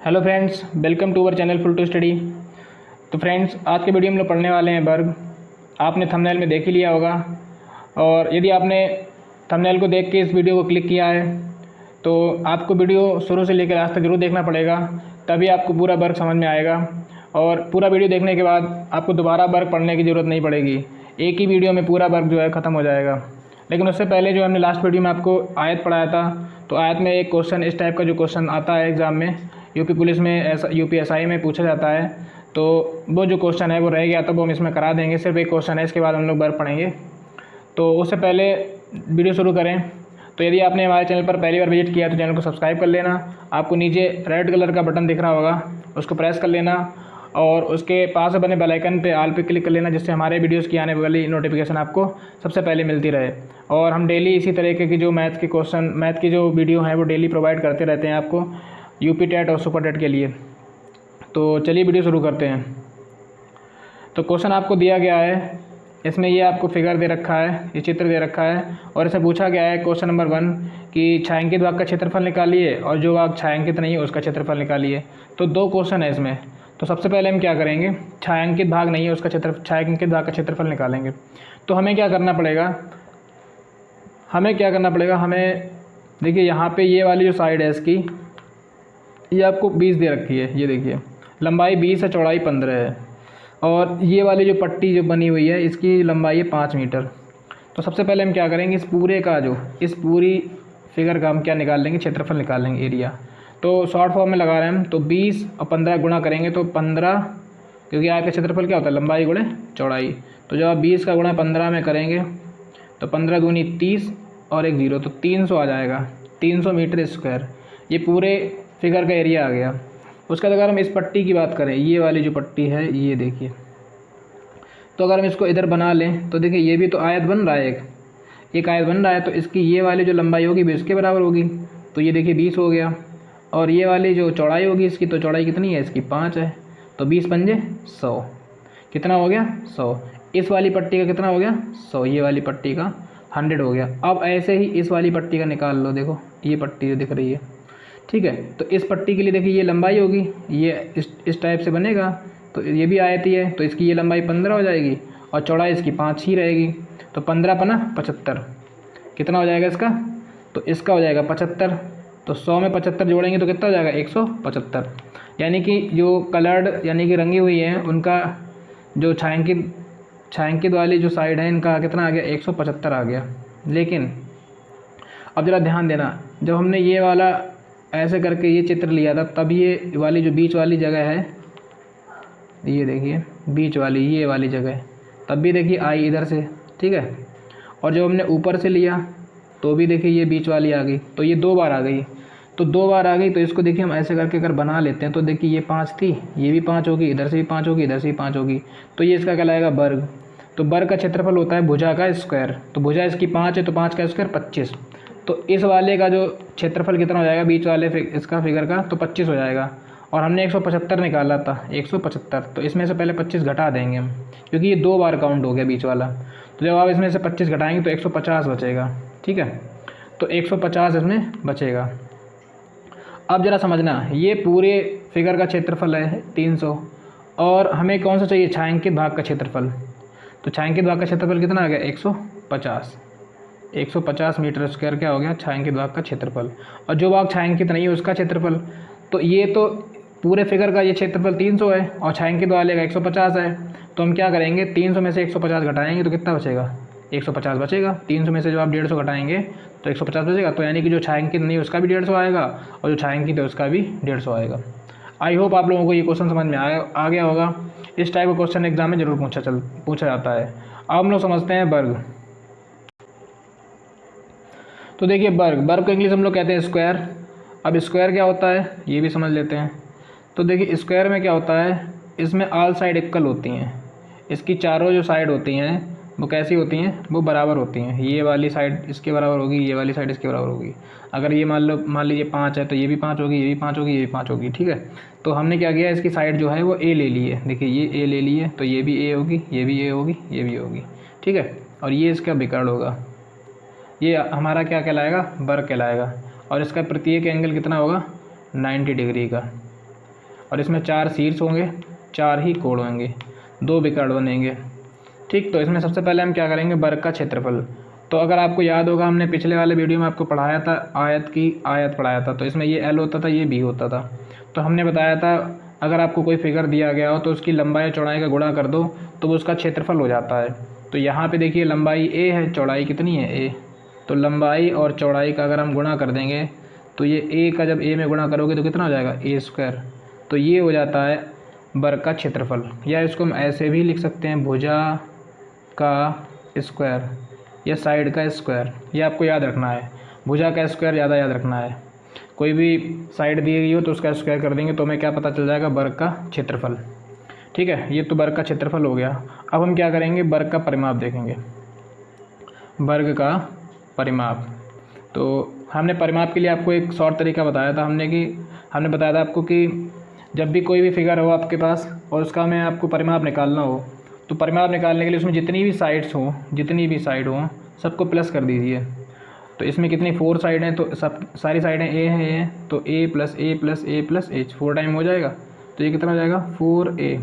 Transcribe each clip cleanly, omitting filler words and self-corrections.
Hello friends, welcome to our channel full to study. तो friends, आज के video में लोग पढ़ने वाले हैं वर्ग। आपने थंबनेल में देख ही लिया होगा, और यदि आपने थंबनेल को देख के इस वीडियो को क्लिक किया है तो आपको वीडियो शुरू से लेकर लास्ट तक जरूर देखना पड़ेगा, तभी आपको पूरा वर्ग समझ में आएगा। और पूरा वीडियो देखने के बाद आपको दोबारा वर्ग पढ़ने की ज़रूरत नहीं पड़ेगी, एक ही वीडियो में पूरा वर्ग जो है ख़त्म हो जाएगा। लेकिन उससे पहले जो हमने लास्ट वीडियो में आपको आयत पढ़ाया था, तो आयत में एक क्वेश्चन इस टाइप का जो क्वेश्चन आता है एग्ज़ाम में, यूपी पुलिस में, ऐसा यूपीएसआई में पूछा जाता है, तो वो जो क्वेश्चन है वो रह गया था, वो हम इसमें करा देंगे। सिर्फ एक क्वेश्चन है, इसके बाद हम लोग वर्ग पढ़ेंगे। तो उससे पहले वीडियो शुरू करें तो यदि आपने हमारे चैनल पर पहली बार विजिट किया तो चैनल को सब्सक्राइब कर लेना। आपको नीचे रेड कलर का बटन दिख रहा होगा, उसको प्रेस कर लेना, और उसके पास बने बेल आइकन पे ऑल पे क्लिक कर लेना, जिससे हमारे वीडियोस की आने वाली नोटिफिकेशन आपको सबसे पहले मिलती रहे। और हम डेली इसी तरीके की जो मैथ के क्वेश्चन, मैथ की जो वीडियो है वो डेली प्रोवाइड करते रहते हैं आपको, यूपी टेट और सुपर टेट के लिए। तो चलिए वीडियो शुरू करते हैं। तो क्वेश्चन आपको दिया गया है, इसमें ये आपको फिगर दे रखा है, ये चित्र दे रखा है, और इसे पूछा गया है क्वेश्चन नंबर 1 कि छायांकित भाग का क्षेत्रफल निकालिए और जो भाग छायांकित नहीं है उसका क्षेत्रफल निकालिए। तो दो क्वेश्चन है इसमें। तो सबसे पहले हम क्या करेंगे, छायांकित भाग नहीं है उसका छायांकित भाग का क्षेत्रफल निकालेंगे। तो हमें क्या करना पड़ेगा, हमें देखिए यहाँ पे ये वाली जो साइड है इसकी, ये आपको 20 दे रखी है, ये देखिए लंबाई 20 है, चौड़ाई 15 है, और ये वाली जो पट्टी जो बनी हुई है इसकी लंबाई है 5 मीटर। तो सबसे पहले हम क्या करेंगे, इस पूरी फिगर का हम क्या निकाल लेंगे, क्षेत्रफल निकाल लेंगे, एरिया। तो शॉर्ट फॉर्म में लगा रहे हैं हम, तो 20 और 15 गुणा करेंगे तो 15, क्योंकि आयत का क्षेत्रफल क्या होता है, लंबाई गुणे चौड़ाई। तो जब आप 20 का गुणा 15 में करेंगे तो 15 दूनी 30 और एक 0, तो 300 आ जाएगा, 300 मीटर स्क्वायर। ये पूरे फिगर का एरिया आ गया। उसके बाद अगर हम इस पट्टी की बात करें, ये वाली जो पट्टी है ये देखिए, तो अगर हम इसको इधर बना लें तो देखिए ये भी तो आयत बन रहा है, एक आयत बन रहा है, तो इसकी ये वाली जो लंबाई होगी भी इसके बराबर होगी। तो ये देखिए 20 हो गया, और ये वाली जो चौड़ाई होगी इसकी, तो चौड़ाई कितनी है इसकी, 5 है, तो 20 पंजे 100, कितना हो गया 100। इस वाली पट्टी का कितना हो गया 100, ये वाली पट्टी का 100 हो गया। अब ऐसे ही इस वाली पट्टी का निकाल लो, देखो ये पट्टी जो दिख रही है, ठीक है। तो इस पट्टी के लिए देखिए ये लंबाई होगी, ये इस टाइप से बनेगा, तो ये भी आयती है, तो इसकी ये लंबाई 15 हो जाएगी और चौड़ाई इसकी 5 ही रहेगी। तो 15 पना 75, कितना हो जाएगा इसका, तो इसका हो जाएगा 75। तो 100 में 75 जोड़ेंगे तो कितना हो जाएगा 175। यानी कि जो कलर्ड यानी कि रंगी हुई है उनका जो छायांकित वाली जो साइड है इनका कितना आ गया, 175 आ गया। लेकिन अब ज़रा ध्यान देना, जब हमने ये वाला ऐसे करके ये चित्र लिया था, तब ये वाली जो बीच वाली जगह है, ये देखिए बीच वाली ये वाली जगह, तब भी देखिए आई इधर से, ठीक है। और जब हमने ऊपर से लिया तो भी देखिए ये बीच वाली आ गई, तो ये 2 बार आ गई। तो 2 बार आ गई, तो इसको देखिए हम ऐसे करके अगर बना लेते हैं तो देखिए ये 5 थी, ये भी 5 होगी, इधर से भी 5 होगी, इधर से भी 5 होगी, तो ये इसका कहलाएगा वर्ग। तो वर्ग का क्षेत्रफल होता है भुजा का स्क्वायर। तो भुजा इसकी 5 है, तो 5 का स्क्वायर 25। तो इस वाले का जो क्षेत्रफल कितना हो जाएगा, बीच वाले इसका फिगर का, तो 25 हो जाएगा। और हमने 175 निकाला था, 175, तो इसमें से पहले 25 घटा देंगे हम, क्योंकि ये 2 बार काउंट हो गया बीच वाला। तो जब आप इसमें से 25 घटाएंगे तो 150 बचेगा, ठीक है। तो 150 इसमें बचेगा। अब ज़रा समझना, ये पूरे फिगर का क्षेत्रफल है 300, और हमें कौन सा चाहिए, छायांकित भाग का क्षेत्रफल। तो छायांकित भाग का क्षेत्रफल कितना आ गया, 150 मीटर स्क्वायर क्या हो गया, छायांकित भाग का क्षेत्रफल। और जो भाग छायांकित नहीं है उसका क्षेत्रफल, तो ये तो पूरे फिगर का ये क्षेत्रफल 300 है और छायांकित वाले का 150 है। तो हम क्या करेंगे, 300 में से 150 घटाएंगे तो कितना बचेगा, 150 बचेगा। 300 में से जब आप 150 घटाएंगे तो 150 बचेगा। तो यानी कि जो छायांकित नहीं है उसका भी 150 आएगा, और जो छायांकित है उसका भी 150 आएगा। आई होप आप लोगों को ये क्वेश्चन समझ में आ गया होगा। इस टाइप का क्वेश्चन एग्जाम में जरूर पूछा जाता है। अब हम लोग समझते हैं वर्ग। तो देखिए वर्ग को इंग्लिश हम लोग कहते हैं स्क्वायर। अब स्क्वायर क्या होता है ये भी समझ लेते हैं। तो देखिए स्क्वायर में क्या होता है, इसमें ऑल साइड इक्वल होती हैं, इसकी चारों जो साइड होती हैं वो कैसी होती हैं, वो बराबर होती हैं। ये वाली साइड इसके बराबर होगी, ये वाली साइड इसके बराबर होगी। अगर ये मान लीजिए 5 है तो ये भी 5 होगी, ये भी 5 होगी, ये भी 5 होगी, ठीक है। तो हमने क्या किया, इसकी साइड जो है वो ए ले ली है। देखिए ये ए ले ली है, तो ये भी ए होगी, ये भी ए होगी, ये भी होगी, ठीक है। और ये इसका विकर्ण होगा, ये हमारा क्या कहलाएगा, वर्ग कहलाएगा। और इसका प्रत्येक एंगल कितना होगा, 90 डिग्री का, और इसमें 4 शीर्ष होंगे, 4 ही कोण होंगे, 2 विकर्ण बनेंगे। ठीक, तो इसमें सबसे पहले हम क्या करेंगे, वर्ग का क्षेत्रफल। तो अगर आपको याद होगा हमने पिछले वाले वीडियो में आपको पढ़ाया था, आयत की आयत पढ़ाया था, तो इसमें ये L होता था, ये B होता था। तो हमने बताया था अगर आपको कोई फिगर दिया गया हो तो उसकी लंबाई और चौड़ाई का गुणा कर दो तो वो उसका क्षेत्रफल हो जाता है। तो यहाँ पे देखिए लंबाई A है, चौड़ाई कितनी है A, तो लंबाई और चौड़ाई का अगर हम गुणा कर देंगे तो ये A का जब A में गुणा करोगे तो कितना हो जाएगा, A²। तो ये हो जाता है वर्ग का क्षेत्रफल। या इसको हम ऐसे भी लिख सकते हैं, भुजा का स्क्वायर या साइड का स्क्वायर। ये आपको याद रखना है, भुजा का स्क्वायर ज़्यादा याद रखना है। कोई भी साइड दी गई हो तो उसका स्क्वायर कर देंगे तो हमें क्या पता चल जाएगा, वर्ग का क्षेत्रफल। ठीक है, ये तो वर्ग का क्षेत्रफल हो गया। अब हम क्या करेंगे, वर्ग का परिमाप देखेंगे। वर्ग का परिमाप, तो हमने परिमाप के लिए आपको एक शॉर्ट तरीका बताया था हमने बताया था आपको कि जब भी कोई भी फिगर हो आपके पास और उसका हमें आपको परिमाप निकालना हो तो परिमाप निकालने के लिए उसमें जितनी भी साइड हों सबको प्लस कर दीजिए। तो इसमें कितनी 4 साइड हैं, तो सब सारी साइडें A हैं, तो A + A + A + H 4 time हो जाएगा। तो ये कितना हो जाएगा, 4A।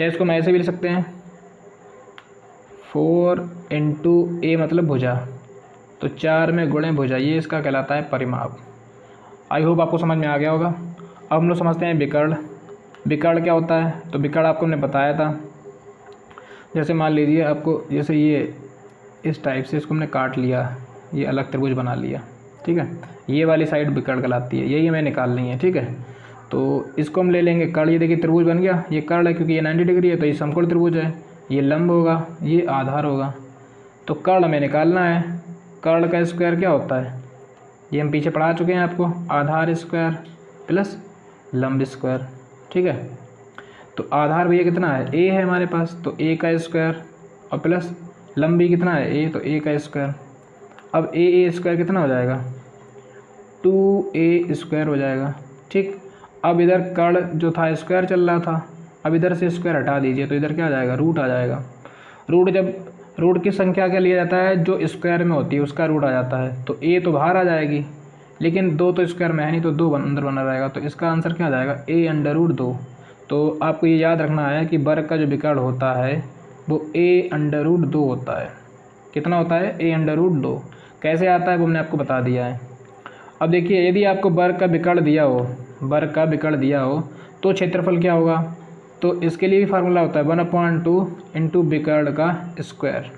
या इसको हम ऐसे भी लिख सकते हैं, 4 × A मतलब भुजा, तो 4 में गुणे भुजा, ये इसका कहलाता है परिमाप। आई होप आपको समझ में आ गया होगा। अब हम लोग समझते हैं विकर्ण। विकर्ण क्या होता है, तो विकर्ण आपको हमने बताया था, जैसे मान लीजिए आपको, जैसे ये इस टाइप से इसको हमने काट लिया, ये अलग त्रिभुज बना लिया। ठीक है, ये वाली साइड विकर्ण कहलाती है, यही हमें निकालनी है। ठीक है, तो इसको हम ले लेंगे कर्ण। ये देखिए त्रिभुज बन गया, ये कर्ण है क्योंकि ये 90 डिग्री है तो ये समकोण त्रिभुज है, ये लंब होगा, ये आधार होगा। तो कर्ण हमें निकालना है। कर्ण का स्क्वायर क्या होता है, ये हम पीछे पढ़ा चुके हैं आपको, आधार स्क्वायर प्लस लंब स्क्वायर। ठीक है, तो आधार भैया कितना है, A है हमारे पास, तो A का स्क्वायर और प्लस लंब भी कितना है A, तो A का स्क्वायर। अब A² कितना हो जाएगा, 2A² हो जाएगा। ठीक, अब इधर कर्ण जो था स्क्वायर चल रहा था, अब इधर से स्क्वायर हटा दीजिए तो इधर क्या आ जाएगा, रूट आ जाएगा। रूट की संख्या क्या लिया जाता है, जो स्क्वायर में होती है उसका रूट आ जाता है। तो A तो बाहर आ जाएगी, लेकिन 2 तो स्क्वायर में है नहीं, तो 2 अंदर बना रहेगा। तो इसका आंसर क्या आ जाएगा, A√2। तो आपको ये याद रखना है कि वर्ग का जो विकर्ण होता है वो A√2 होता है। कितना होता है, A√2। कैसे आता है वो हमने आपको बता दिया है। अब देखिए, यदि आपको वर्ग का विकर्ण दिया हो तो क्षेत्रफल क्या होगा, तो इसके लिए भी फार्मूला होता है 1/2 × विकर्ण का स्क्वायर।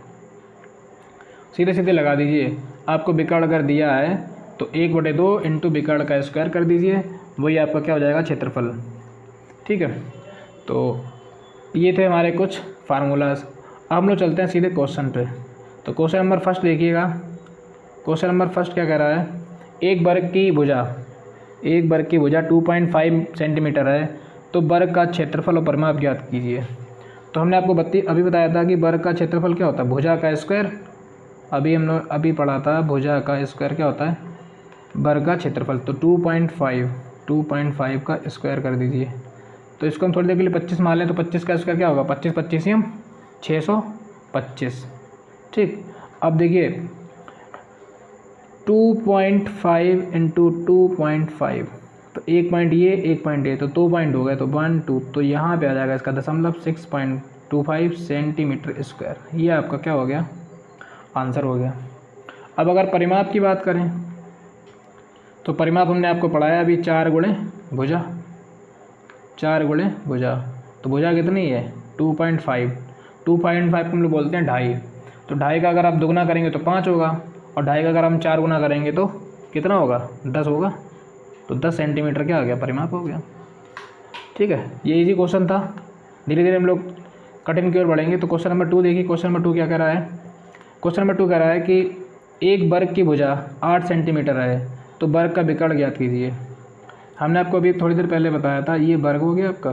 सीधे सीधे लगा दीजिए, आपको विकर्ण अगर दिया है तो 1/2 × विकर्ण का स्क्वायर कर दीजिए, वही आपका क्या हो जाएगा, क्षेत्रफल। ठीक है, तो ये थे हमारे कुछ फार्मूलाज। अब हम लोग चलते हैं सीधे क्वेश्चन पे। तो क्वेश्चन नंबर फर्स्ट देखिएगा। क्वेश्चन नंबर फर्स्ट क्या कह रहा है, एक वर्ग की भुजा 2.5 सेंटीमीटर है, तो वर्ग का क्षेत्रफल और परिमाप ज्ञात कीजिए। तो हमने आपको अभी बताया था कि वर्ग का क्षेत्रफल क्या होता है, भुजा का स्क्वायर। अभी पढ़ा था भुजा का स्क्वायर क्या होता है, वर्ग का क्षेत्रफल। तो 2.5 का स्क्वायर कर दीजिए। तो इसको हम थोड़ी देर के लिए 25 मान लें, तो 25 का स्क्वायर क्या होगा, 25 25 हम 625। ठीक, अब देखिए 2.5 × 2.5, तो 1 पॉइंट ये 1 पॉइंट ये, तो 2 पॉइंट हो गए, तो 1 2, तो यहाँ पे आ जाएगा इसका दशमलव 6.25 सेंटीमीटर स्क्वायर। ये आपका क्या हो गया, आंसर हो गया। अब अगर परिमाप की बात करें तो परिमाप हमने आपको पढ़ाया अभी 4 गुणे भुजा, तो भुजा कितनी है 2.5 को हम लोग बोलते हैं 2.5। तो 2.5 का अगर आप दुगुना करेंगे तो 5 होगा, और 2.5 का अगर हम 4 गुना करेंगे तो कितना होगा, 10 होगा। तो 10 सेंटीमीटर क्या हो गया, परिमाप हो गया। ठीक है, ये इजी क्वेश्चन था। धीरे धीरे हम लोग कठिन की ओर बढ़ेंगे। तो क्वेश्चन नंबर 2 देखिए। क्वेश्चन नंबर 2 क्या कह रहा है, क्वेश्चन नंबर 2 कह रहा है कि एक वर्ग की भुजा 8 सेंटीमीटर है, तो वर्ग का विकर्ण ज्ञात कीजिए। हमने आपको अभी थोड़ी देर पहले बताया था, ये वर्ग हो गया आपका,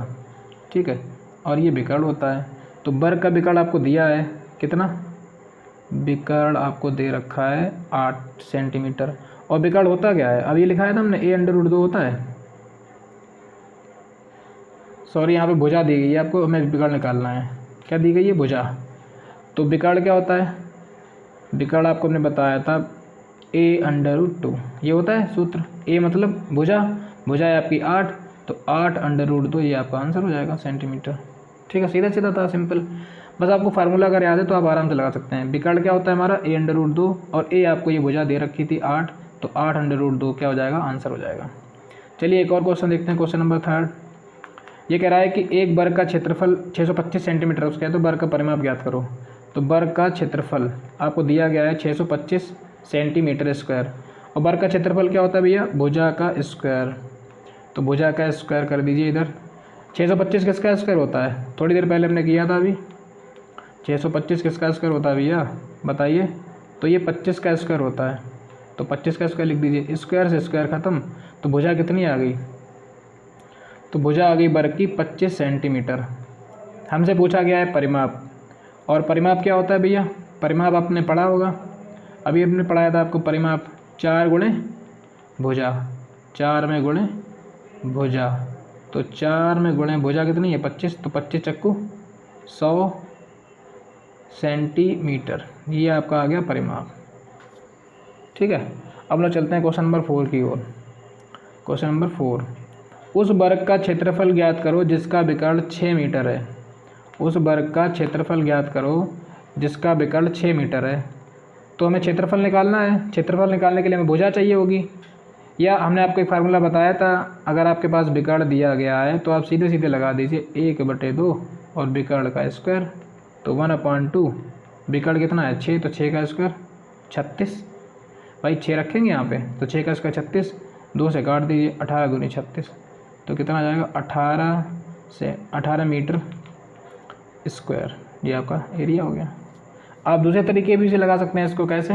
ठीक है, और ये विकर्ण होता है। तो वर्ग का विकर्ण आपको दिया है कितना, विकर्ण आपको दे रखा है 8 सेंटीमीटर। और विकर्ण होता क्या है, अब ये लिखा है था हमने A√2 होता है, सॉरी यहाँ पे भुजा दी गई है आपको, हमें विकर्ण निकालना है। क्या दी गई है, भुजा। तो विकर्ण क्या होता है, विकर्ण आपको हमने बताया था A√2, ये होता है सूत्र। A मतलब भुजा है आपकी 8, तो 8√2 ये आपका आंसर हो जाएगा सेंटीमीटर। ठीक है, सीधा सीधा था, सिंपल। बस आपको फार्मूला अगर याद है तो आप आराम से लगा सकते हैं। विकर्ण क्या होता है हमारा a√2 और a आपको ये भुजा दे रखी थी 8, तो 8√2 क्या हो जाएगा, आंसर हो जाएगा। चलिए एक और क्वेश्चन देखते हैं, क्वेश्चन नंबर 3। ये कह रहा है कि एक वर्ग का क्षेत्रफल 625 सेंटीमीटर उसका है, तो वर्ग का परिमाप ज्ञात करो। तो वर्ग का क्षेत्रफल आपको दिया गया है 625 सेंटीमीटर स्क्वायर, और वर्ग का क्षेत्रफल क्या होता है भैया, भुजा का स्क्वायर। तो भुजा का स्क्वायर कर दीजिए इधर। 625 किसका स्क्वायर होता है, थोड़ी देर पहले हमने किया था अभी। 625 किसका स्क्वायर होता है भैया, बताइए। तो ये 25 का स्क्वायर होता है, तो 25 का स्क्वायर लिख दीजिए। स्क्वायर से स्क्वायर ख़त्म, तो भुजा कितनी आ गई, तो भुजा आ गई वर्ग की 25 सेंटीमीटर। हमसे पूछा गया है परिमाप, और परिमाप क्या होता है भैया, परिमाप आपने पढ़ा होगा, अभी हमने पढ़ाया था आपको परिमाप 4 गुणे भुजा, 4 में गुणे भुजा। तो 4 में गुणे भुजा कितनी है 25, तो 25 चक्कू 100 सेंटीमीटर, ये आपका आ गया परिमाप। ठीक है, अब लोग चलते हैं क्वेश्चन नंबर 4 की ओर। क्वेश्चन नंबर 4, उस वर्ग का क्षेत्रफल ज्ञात करो जिसका विकर्ण 6 मीटर है। उस वर्ग का क्षेत्रफल ज्ञात करो जिसका विकर्ण 6 मीटर है। तो हमें क्षेत्रफल निकालना है, क्षेत्रफल निकालने के लिए हमें भुजा चाहिए होगी, या हमने आपको एक फार्मूला बताया था, अगर आपके पास विकर्ण दिया गया है तो आप सीधे सीधे लगा दीजिए 1/2 और विकर्ण का स्क्वायर, तो 1/2। विकर्ण कितना है 6, तो 6 का स्क्वायर 36, भाई 6 रखेंगे यहाँ पे, तो 6 का स्क्वायर 36, 2 से काट दीजिए, 18 दूनी 36, तो कितना आ जाएगा 18 मीटर स्क्वायर, ये आपका एरिया हो गया। आप दूसरे तरीके भी से लगा सकते हैं इसको, कैसे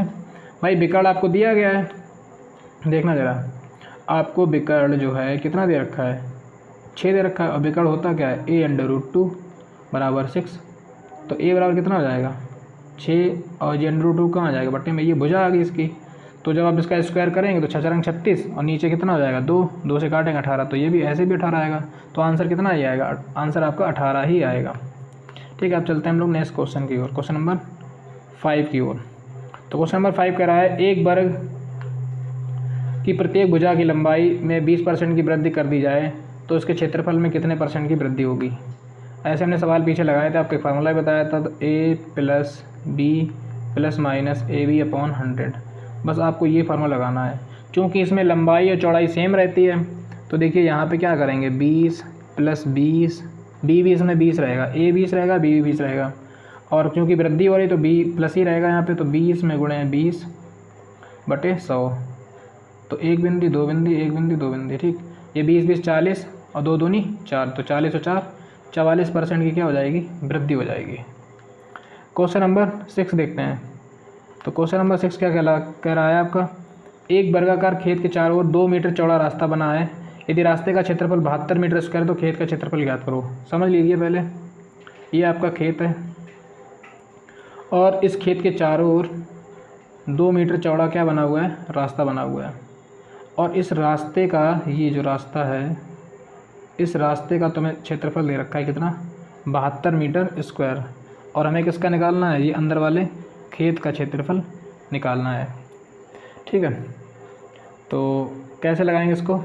भाई, विकर्ण आपको दिया गया है, देखना ज़रा, आपको विकर्ण जो है कितना दे रखा है 6 दे रखा है, और विकर्ण होता क्या है a√2 बराबर 6, तो a बराबर कितना हो जाएगा 6, और ये √2 कहाँ आ जाएगा बट्टे में, ये भुजा आ गई इसकी। तो जब आप इसका स्क्वायर करेंगे तो 6×4 = 36, और नीचे कितना हो जाएगा 2 से काटेंगे 18, तो ये भी ऐसे भी 18 आएगा, तो आंसर कितना ही आएगा, आंसर आपका 18 ही आएगा। ठीक है, अब चलते हैं हम लोग नेक्स्ट क्वेश्चन की ओर, क्वेश्चन नंबर 5 की ओर। तो क्वेश्चन नंबर 5 कह रहा है, एक वर्ग की प्रत्येक भुजा की लंबाई में 20% की वृद्धि कर दी जाए तो उसके क्षेत्रफल में कितने % की वृद्धि होगी। ऐसे हमने सवाल पीछे लगाए थे, आपके फार्मूला भी बताया था, तो a+b ± ab/100। बस आपको ये फार्मूला लगाना है, क्योंकि इसमें लंबाई और चौड़ाई सेम रहती है। तो देखिए यहाँ पे क्या करेंगे, 20 + 20, b 20 में 20 रहेगा, a 20 रहेगा, b भी 20 रहेगा, और क्योंकि वृद्धि हो रही तो b प्लस ही रहेगा यहाँ पे, तो 20 में गुणे 20/100, तो 1 बिंदी 2 बिंदी 1 बिंदी 2 बिंदी। ठीक, ये 20 40 और 2 दूनी 4, तो 40 और 4 44% की क्या हो जाएगी, वृद्धि हो जाएगी। क्वेश्चन नंबर 6 देखते हैं। तो क्वेश्चन नंबर 6 क्या कह रहा है आपका, एक वर्गाकार खेत के चारों ओर 2 मीटर चौड़ा रास्ता बना है, यदि रास्ते का क्षेत्रफल 72 मीटर स्क्वायर तो खेत का क्षेत्रफल ज्ञात करो। समझ लीजिए पहले, ये आपका खेत है, और इस खेत के चारों ओर 2 मीटर चौड़ा क्या बना हुआ है, रास्ता बना हुआ है, और इस रास्ते का, ये जो रास्ता है, इस रास्ते का तुम्हें क्षेत्रफल दे रखा है कितना, 72 मीटर स्क्वायर, और हमें किसका निकालना है, ये अंदर वाले खेत का क्षेत्रफल निकालना है। ठीक है, तो कैसे लगाएंगे इसको,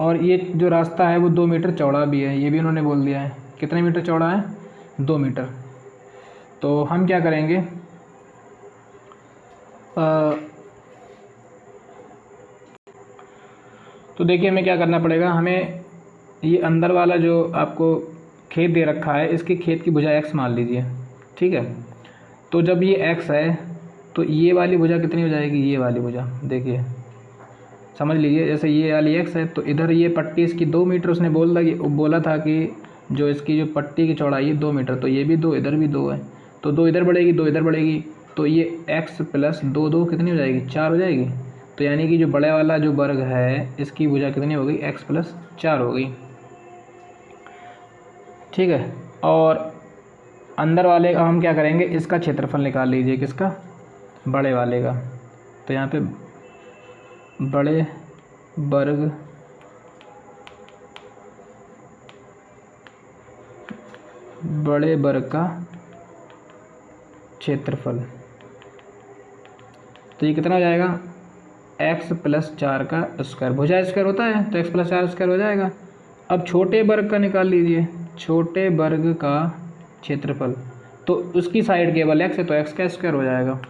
और ये जो रास्ता है वो 2 मीटर चौड़ा भी है, ये भी उन्होंने बोल दिया है, कितने मीटर चौड़ा है 2 मीटर। तो हम क्या करेंगे, तो देखिए हमें क्या करना पड़ेगा, हमें ये अंदर वाला जो आपको खेत दे रखा है, इसके खेत की भुजा x मान लीजिए। ठीक है, तो जब ये x है तो ये वाली भुजा कितनी हो जाएगी, ये वाली भुजा, देखिए समझ लीजिए, जैसे ये वाली x है तो इधर ये पट्टी इसकी 2 मीटर, उसने बोला था कि जो इसकी जो पट्टी की चौड़ाई है 2 मीटर, तो ये भी 2, इधर भी 2 है, तो 2 इधर बढ़ेगी 2 इधर बढ़ेगी, तो ये x + 2 कितनी हो जाएगी, 4 हो जाएगी। तो यानी कि जो बड़े वाला जो वर्ग है इसकी भुजा कितनी हो गई, x + 4 हो गई। ठीक है, और अंदर वाले का हम क्या करेंगे, इसका क्षेत्रफल निकाल लीजिए, किसका, बड़े वाले का। तो यहाँ पे बड़े वर्ग का क्षेत्रफल, तो ये कितना हो जाएगा, x + 4 का स्क्वायर, भुजा स्क्वायर होता है तो x + 4 स्क्वायर हो जाएगा, अब छोटे वर्ग का निकाल लीजिए, छोटे वर्ग का क्षेत्रफल, तो उसकी साइड केवल x है तो x का स्क्वायर हो जाएगा।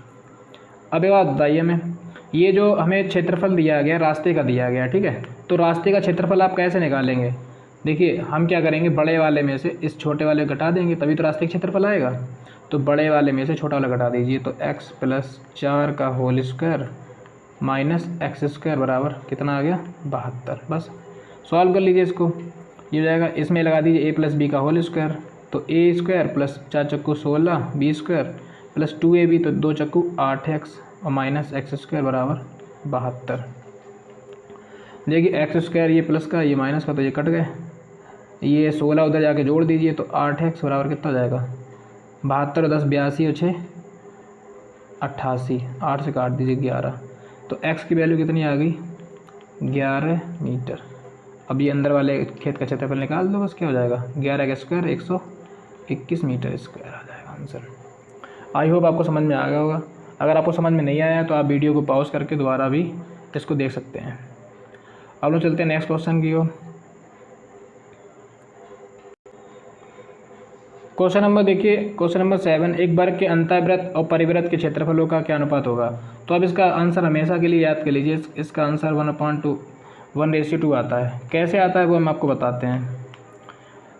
अब एक बात बताइए हमें, ये जो हमें क्षेत्रफल दिया गया रास्ते का दिया गया, ठीक है, तो रास्ते का क्षेत्रफल आप कैसे निकालेंगे? देखिए हम क्या करेंगे, बड़े वाले में से इस छोटे वाले घटा देंगे तभी तो रास्ते का क्षेत्रफल आएगा। तो बड़े वाले में से छोटा वाला घटा दीजिए, तो x + 4 का whole square minus x square बराबर कितना आ गया, 72। बस सॉल्व कर लीजिए इसको, ये हो जाएगा। इसमें लगा दीजिए a + b का होल स्क्वायर, तो a स्क्वायर प्लस 4 चक्कू 16 b स्क्वायर प्लस 2ab, तो 2 चक्कू 8x और माइनस एक्स स्क्वायर बराबर 72। देखिए एक्स स्क्वायर ये प्लस का ये माइनस का तो ये कट गए, ये 16 उधर जाके जोड़ दीजिए तो 8x बराबर कितना हो जाएगा, 72 10 82 और 6 88, 8 से काट दीजिए 11, तो x की वैल्यू कितनी आ गई, 11 मीटर। अब ये अंदर वाले खेत का क्षेत्रफल निकाल दो, बस क्या हो जाएगा, 11 का स्क्वायर 121 मीटर स्क्वायर आ जाएगा आंसर। आई होप आपको समझ में आ गया होगा। अगर आपको समझ में नहीं आया तो आप वीडियो को पॉज करके दोबारा भी इसको देख सकते हैं। अब लोग चलते हैं नेक्स्ट क्वेश्चन की ओर। क्वेश्चन नंबर देखिए, क्वेश्चन नंबर 7, एक वर्ग के अंतःवृत्त और परिवृत्त के क्षेत्रफलों का क्या अनुपात होगा? तो अब इसका आंसर हमेशा के लिए याद कर लीजिए, इसका आंसर 1/2 आता है। कैसे आता है वो हम आपको बताते हैं।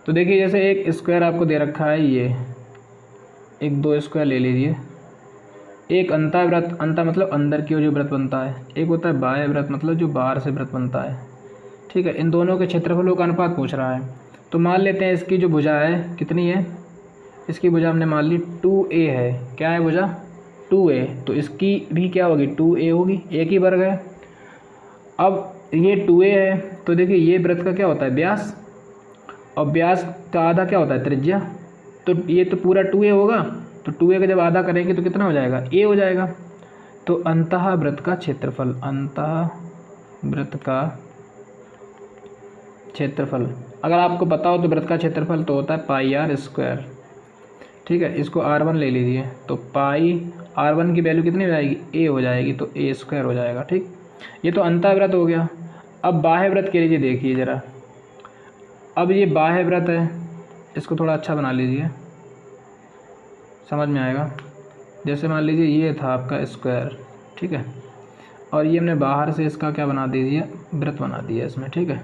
तो देखिए जैसे एक स्क्वायर आपको दे रखा है, ये एक 2 स्क्वायर ले लीजिए, एक अंतःवृत्त, अंत मतलब अंदर की ओर जो वृत्त बनता है, एक होता है बाह्य वृत्त मतलब जो बाहर से वृत्त बनता है, ठीक है। इन दोनों के क्षेत्रफलों का अनुपात पूछ रहा है। तो मान लेते हैं इसकी जो भुजा है कितनी है, इसकी भुजा हमने मान ली 2a है। क्या है भुजा, 2a, तो इसकी भी क्या होगी, 2a होगी, एक ही वर्ग है। अब ये 2a है, तो देखिए ये वृत्त का क्या होता है, व्यास, और व्यास का आधा क्या होता है, त्रिज्या। तो ये तो पूरा 2a होगा, तो 2a का जब आधा करेंगे तो कितना हो जाएगा, a हो जाएगा। तो अंतःवृत्त का क्षेत्रफल, अंतःवृत्त का क्षेत्रफल, अगर आपको पता हो तो वृत्त का क्षेत्रफल तो होता है πr², ठीक है। इसको r1 ले लीजिए, तो पाई r1 की वैल्यू कितनी हो जाएगी, a हो जाएगी, तो a² हो जाएगा, ठीक। ये तो अंतःवृत्त हो गया। अब बाह्य वृत्त के लीजिए, देखिए ज़रा, अब ये बाह्य वृत्त है, इसको थोड़ा अच्छा बना लीजिए, समझ में आएगा। जैसे मान लीजिए ये था आपका स्क्वायर, ठीक है, और ये हमने बाहर से इसका क्या बना दीजिए, वृत्त बना दिया इसमें, ठीक है।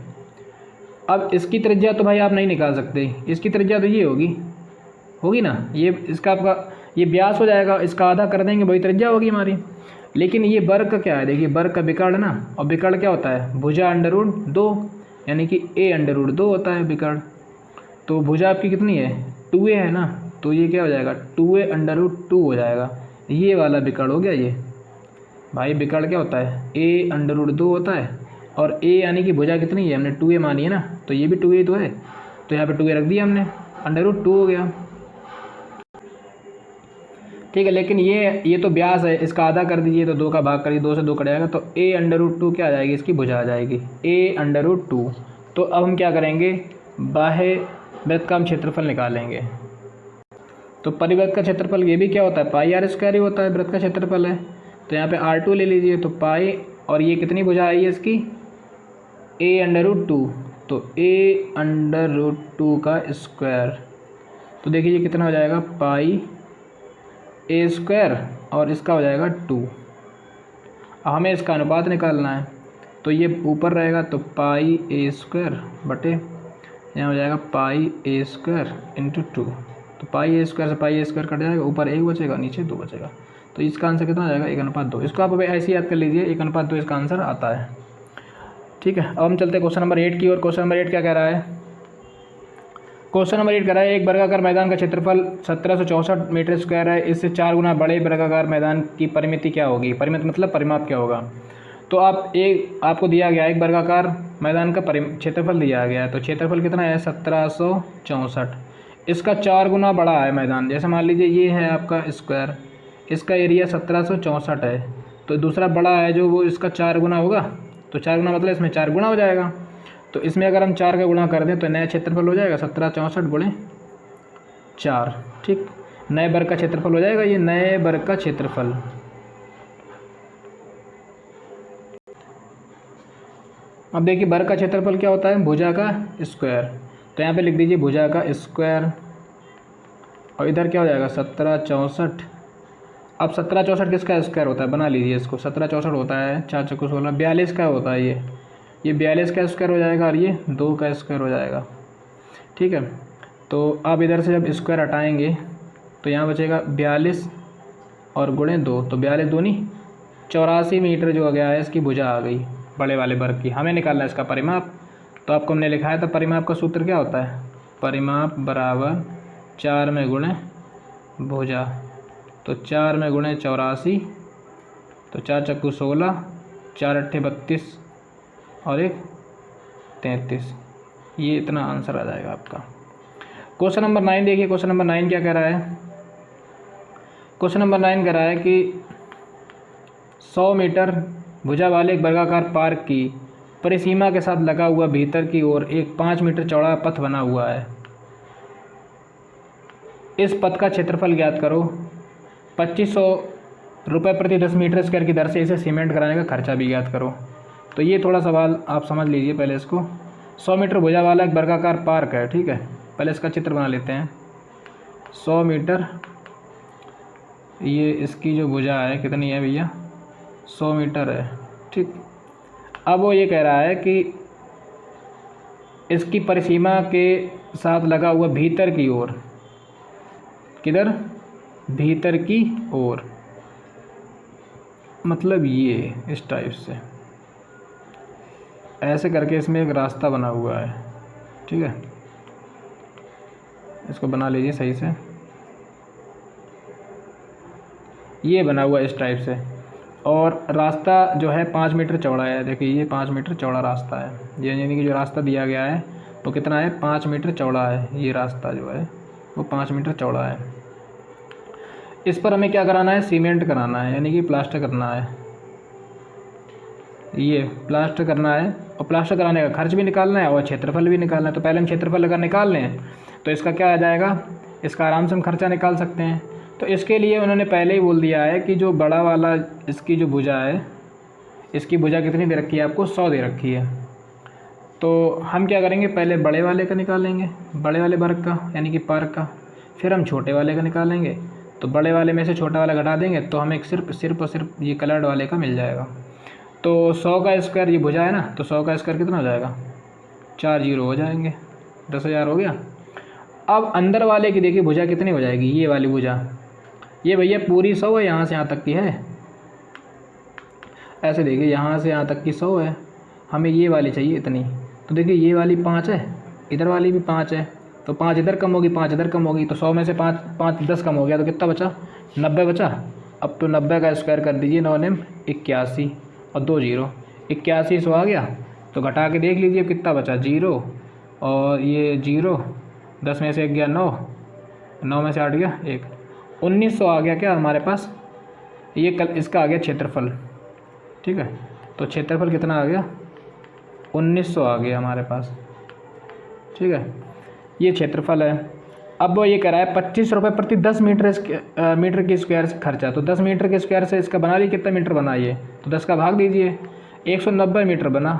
अब इसकी त्रिज्या तो भाई आप नहीं निकाल सकते, इसकी त्रिज्या तो ये होगी ना, ये इसका आपका ये व्यास हो जाएगा, इसका आधा कर देंगे वही त्रिज्या होगी हमारी। लेकिन ये वर्ग का क्या है, देखिए वर्ग का विकर्ण ना, और विकर्ण क्या होता है, भुजा √2, यानी कि a√2 होता है विकर्ण। तो भुजा आपकी कितनी है, 2a है ना, तो ये क्या हो जाएगा, 2a√2 हो जाएगा। ये वाला विकर्ण हो गया। ये भाई विकर्ण क्या होता है, a√2 होता है, और a यानी कि भुजा कितनी है, हमने 2a मानी है ना, तो ये भी 2a तो है, तो यहाँ पे 2a रख दिया हमने, √2 हो गया, ठीक है। लेकिन ये तो व्यास है, इसका आधा कर दीजिए तो 2 का भाग करिए, 2 से 2 कट जाएगा, तो a√2 क्या आ जाएगी, इसकी भुजा आ जाएगी a√2। तो अब हम क्या करेंगे, बाह्य वृत्त का हम क्षेत्रफल निकालेंगे। तो परिवृत्त का क्षेत्रफल ये भी क्या होता है, πr² ही होता है, वृत्त का क्षेत्रफल है। तो यहाँ पे r2 ले लीजिए, तो पाई, और ये कितनी भुजा आई है इसकी, a√2, तो a√2 का स्क्वायर, तो देखिए ये कितना हो जाएगा, पाई a² और इसका हो जाएगा 2। हमें इसका अनुपात निकालना है, तो ये ऊपर रहेगा, तो पाई a² बटे यहाँ हो जाएगा पाई a² × 2, तो पाई a² से पाई a² कट जाएगा, ऊपर 1 बचेगा, नीचे 2 बचेगा। तो इसका आंसर कितना आ जाएगा, 1/2। इसको आप ऐसे याद कर लीजिए, 1/2 इसका आंसर आता है, ठीक है। अब हम चलते हैं क्वेश्चन नंबर 8 की ओर। क्वेश्चन नंबर 8 क्या कह रहा है, क्वेश्चन नंबर 8 कह रहा है, एक वर्गाकार मैदान का क्षेत्रफल 1764 मीटर स्क्वायर है, इससे 4 गुना बड़े वर्गाकार मैदान की परिमिति क्या होगी, परिमिति मतलब परिमाप क्या होगा। तो आपको दिया गया एक वर्गाकार मैदान का क्षेत्रफल दिया गया है, तो क्षेत्रफल कितना है, 1764, इसका 4 गुना बड़ा है मैदान। जैसे मान लीजिए ये है आपका स्क्वायर, इसका एरिया 1764 है, तो दूसरा बड़ा है जो वो इसका 4 गुना होगा, तो 4 गुना मतलब इसमें 4 गुना हो जाएगा। तो इसमें अगर हम 4 का गुणा कर दें तो नया क्षेत्रफल हो जाएगा 1764 × 4, ठीक। नए वर्ग का क्षेत्रफल हो जाएगा, ये नए वर्ग का क्षेत्रफल। अब देखिए वर्ग का क्षेत्रफल क्या होता है, भुजा का स्क्वायर। तो यहाँ पे लिख दीजिए भुजा का स्क्वायर, और इधर क्या हो जाएगा 1764। अब 1764 किसका स्क्वायर होता है, बना लीजिए इसको। 1764 होता है 4 चक्कू 16, 42 का होता है ये 42 का स्क्वायर हो जाएगा, और ये 2 का स्क्वायर हो जाएगा। ठीक है, तो अब इधर से जब स्क्वायर हटाएंगे तो यहाँ बचेगा 42 और गुणे 2, तो 42 दूनी 84 मीटर जो आ गया है, इसकी भुजा आ गई बड़े वाले वर्ग की। हमें निकालना है इसका परिमाप। तो आपको हमने लिखा है, तो परिमाप का सूत्र क्या होता है, परिमाप बराबर 4 में गुणे भुजा। तो 4 में गुणे 84, तो 4 चक्कू 16, 4 अट्ठे 32 और 1 33। ये इतना आंसर आ जाएगा आपका। क्वेश्चन नंबर 9 देखिए। क्वेश्चन नंबर 9 क्या कह रहा है, क्वेश्चन नंबर 9 कह रहा है कि 100 मीटर भुजा वाले एक वर्गाकार पार्क की परिसीमा के साथ लगा हुआ भीतर की ओर एक 5 मीटर चौड़ा पथ बना हुआ है। इस पथ का क्षेत्रफल ज्ञात करो। 2500 रुपये प्रति 10 मीटर स्क्वायर की दर से इसे सीमेंट कराने का खर्चा भी ज्ञात करो। तो ये थोड़ा सवाल आप समझ लीजिए पहले इसको। 100 मीटर भुजा वाला एक वर्गाकार पार्क है, ठीक है। पहले इसका चित्र बना लेते हैं। 100 मीटर, ये इसकी जो भुजा है कितनी है भैया, 100 मीटर है, ठीक। अब वो ये कह रहा है कि इसकी परिसीमा के साथ लगा हुआ भीतर की ओर, किधर, भीतर की ओर, मतलब ये इस टाइप से ऐसे करके इसमें एक रास्ता बना हुआ है, ठीक है। इसको बना लीजिए सही से। ये बना हुआ इस टाइप से, और रास्ता जो है 5 मीटर चौड़ा है। देखिए ये 5 मीटर चौड़ा रास्ता है, ये यानी कि जो रास्ता दिया गया है वो कितना है, 5 मीटर चौड़ा है। ये रास्ता जो है वो 5 मीटर चौड़ा है। इस पर हमें क्या कराना है, सीमेंट कराना है, यानी कि प्लास्टर करना है। ये प्लास्टर करना है, और प्लास्टर कराने का खर्च भी निकालना है और क्षेत्रफल भी निकालना है। तो पहले हम क्षेत्रफल अगर निकाल लें तो इसका क्या आ जाएगा, इसका आराम से हम खर्चा निकाल सकते हैं। तो इसके लिए उन्होंने पहले ही बोल दिया है कि जो बड़ा वाला इसकी जो भुजा है, इसकी भुजा कितनी दे रखी है आपको, 100 दे रखी है। तो हम क्या करेंगे, पहले बड़े वाले का निकालेंगे, बड़े वाले वर्ग का यानी कि पार्क का, फिर हम छोटे वाले का निकालेंगे। तो बड़े वाले में से छोटा वाला घटा देंगे तो हमें सिर्फ और सिर्फ ये कलर्ड वाले का मिल जाएगा। तो 100 का स्क्वायर ये भुजा है ना, तो 100 का स्क्वायर कितना हो जाएगा, 4 जीरो हो जाएंगे, 10,000 हो गया। अब अंदर वाले की देखिए भुजा कितनी हो जाएगी, ये वाली भुजा, ये भैया पूरी 100 है, यहाँ से यहाँ तक की है। ऐसे देखिए यहाँ से यहाँ तक की 100 है, हमें ये वाली चाहिए इतनी। तो देखिए ये वाली 5 है, इधर वाली भी 5 है, तो 5 इधर कम होगी, 5 इधर कम होगी, तो 100 में से 5 10 कम हो गया, तो कितना बचा, 90 बचा। अब तो 90 का स्क्वायर कर दीजिए, 9 नेम 81 और 2 जीरो, 81 100 आ गया। तो घटा के देख लीजिए कितना बचा, 0 और ये 0, 10 में से 1 गया 9, 9 में से 8 गया 1, 1900 आ गया क्या हमारे पास। ये कल इसका आ गया क्षेत्रफल, ठीक है। तो क्षेत्रफल कितना आ गया, 1900 आ गया हमारे पास, ठीक है। ये क्षेत्रफल है। अब वो ये कह रहा है 25 रुपये प्रति 10 मीटर के स्क्वायर से खर्चा। तो 10 मीटर के स्क्वायर से इसका बना ली, कितना मीटर बना ये, तो 10 का भाग दीजिए, 190 मीटर बना।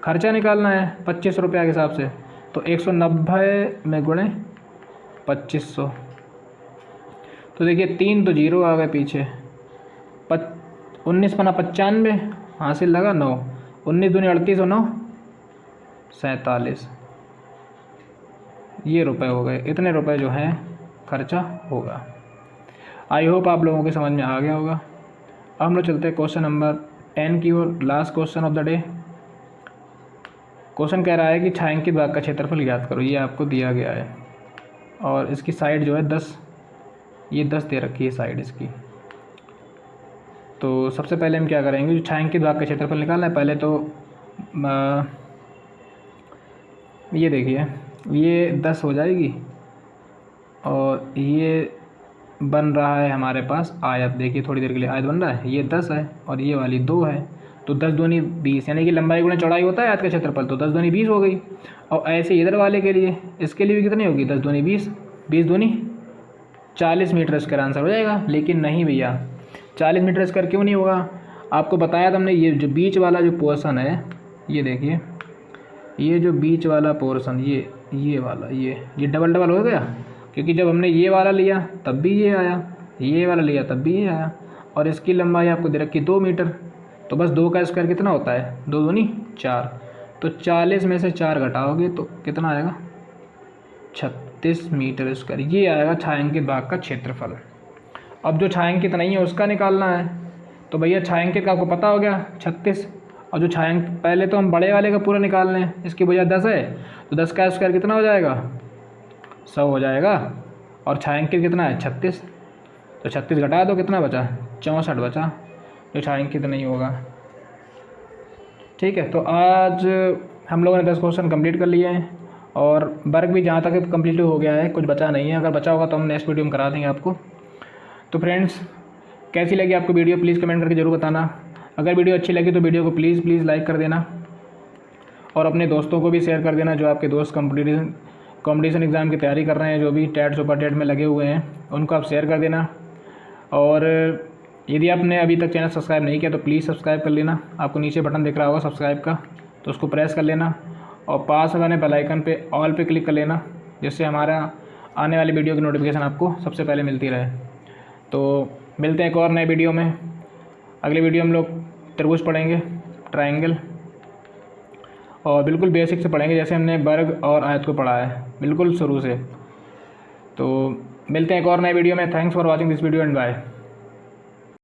खर्चा निकालना है 25 रुपये के हिसाब से, तो 190 में गुणे 2500। तो देखिए 3 तो जीरो आ गए पीछे, 19 बना 95, हासिल लगा 9, 19 दूनी 38 और 9 47, ये रुपए हो गए। इतने रुपए जो हैं खर्चा होगा। आई होप आप लोगों के समझ में आ गया होगा। अब हम लोग चलते हैं क्वेश्चन नंबर 10 की ओर, last question of the day. Question कह रहा है कि छायांकित भाग का क्षेत्रफल ज्ञात करो। ये आपको दिया गया है और इसकी साइड जो है 10, ये 10 दे रखी है साइड इसकी। तो सबसे पहले हम क्या करेंगे, जो छायांकित भाग का क्षेत्रफल निकालना है। पहले तो ये देखिए ये 10 हो जाएगी, और ये बन रहा है हमारे पास आयत। देखिए थोड़ी देर के लिए आयत बन रहा है, ये 10 है और ये वाली 2 है, तो 10 दूनी 20, यानी कि लंबाई गुणा चौड़ाई होता है आयत का क्षेत्रफल, तो 10 दूनी 20 हो गई। और ऐसे इधर वाले के लिए, इसके लिए भी कितनी होगी, 10 दूनी 20, 20 दूनी 40 मीटर स्क्वायर आंसर हो जाएगा। लेकिन नहीं भैया, 40 मीटर स्क्वायर क्यों नहीं होगा, आपको बताया था हमने, ये जो बीच वाला जो पोर्शन है ये देखिए, ये जो बीच वाला पोर्शन, ये वाला, ये डबल डबल हो गया, क्योंकि जब हमने ये वाला लिया तब भी ये आया, ये वाला लिया तब भी ये आया, और इसकी लंबाई आपको दे रखी 2 मीटर। तो बस 2 का स्क्वायर कितना होता है, 2 दूनी 4। तो 40 में से 4 घटाओगे तो कितना आएगा, 36 मीटर स्क्वायर। ये आएगा छायांकित भाग का क्षेत्रफल। अब जो छायांकित नहीं है उसका निकालना है। तो भैया छायांकित का आपको पता हो गया 36, और जो पहले तो हम बड़े वाले का पूरा निकाल लें, इसकी वजह 10 है, तो 10 का स्क्वायर कितना हो जाएगा, 100 हो जाएगा। और छायांकित कितना है 36, तो 36 घटा दो, कितना बचा, 64 बचा, जो छायांकित नहीं होगा। ठीक है, तो आज हम लोगों ने 10 क्वेश्चन कंप्लीट कर लिए हैं, और वर्क भी जहाँ तक कंप्लीट हो गया है, कुछ बचा नहीं है। अगर बचा होगा तो हम नेक्स्ट वीडियो में करा देंगे आपको। तो फ्रेंड्स, कैसी लगी आपको वीडियो, प्लीज़ कमेंट करके ज़रूर बताना। अगर वीडियो अच्छी लगी तो वीडियो को प्लीज़ लाइक कर देना, और अपने दोस्तों को भी शेयर कर देना, जो आपके दोस्त कॉम्पिटिशन एग्ज़ाम की तैयारी कर रहे हैं, जो भी टेट सुपर टेट में लगे हुए हैं, उनको आप शेयर कर देना। और यदि आपने अभी तक चैनल सब्सक्राइब नहीं किया तो प्लीज़ सब्सक्राइब कर लेना। आपको नीचे बटन दिख रहा होगा सब्सक्राइब का, तो उसको प्रेस कर लेना, और पास वाले बेल आइकन पे ऑल पे क्लिक कर लेना, जिससे हमारा आने वाली वीडियो की नोटिफिकेशन आपको सबसे पहले मिलती रहे। तो मिलते हैं एक और नए वीडियो में। अगले वीडियो हम लोग त्रिभुज पढ़ेंगे, ट्रायंगल, और बिल्कुल बेसिक से पढ़ेंगे, जैसे हमने वर्ग और आयत को पढ़ा है बिल्कुल शुरू से। तो मिलते हैं एक और नए वीडियो में। Thanks for watching this video and bye.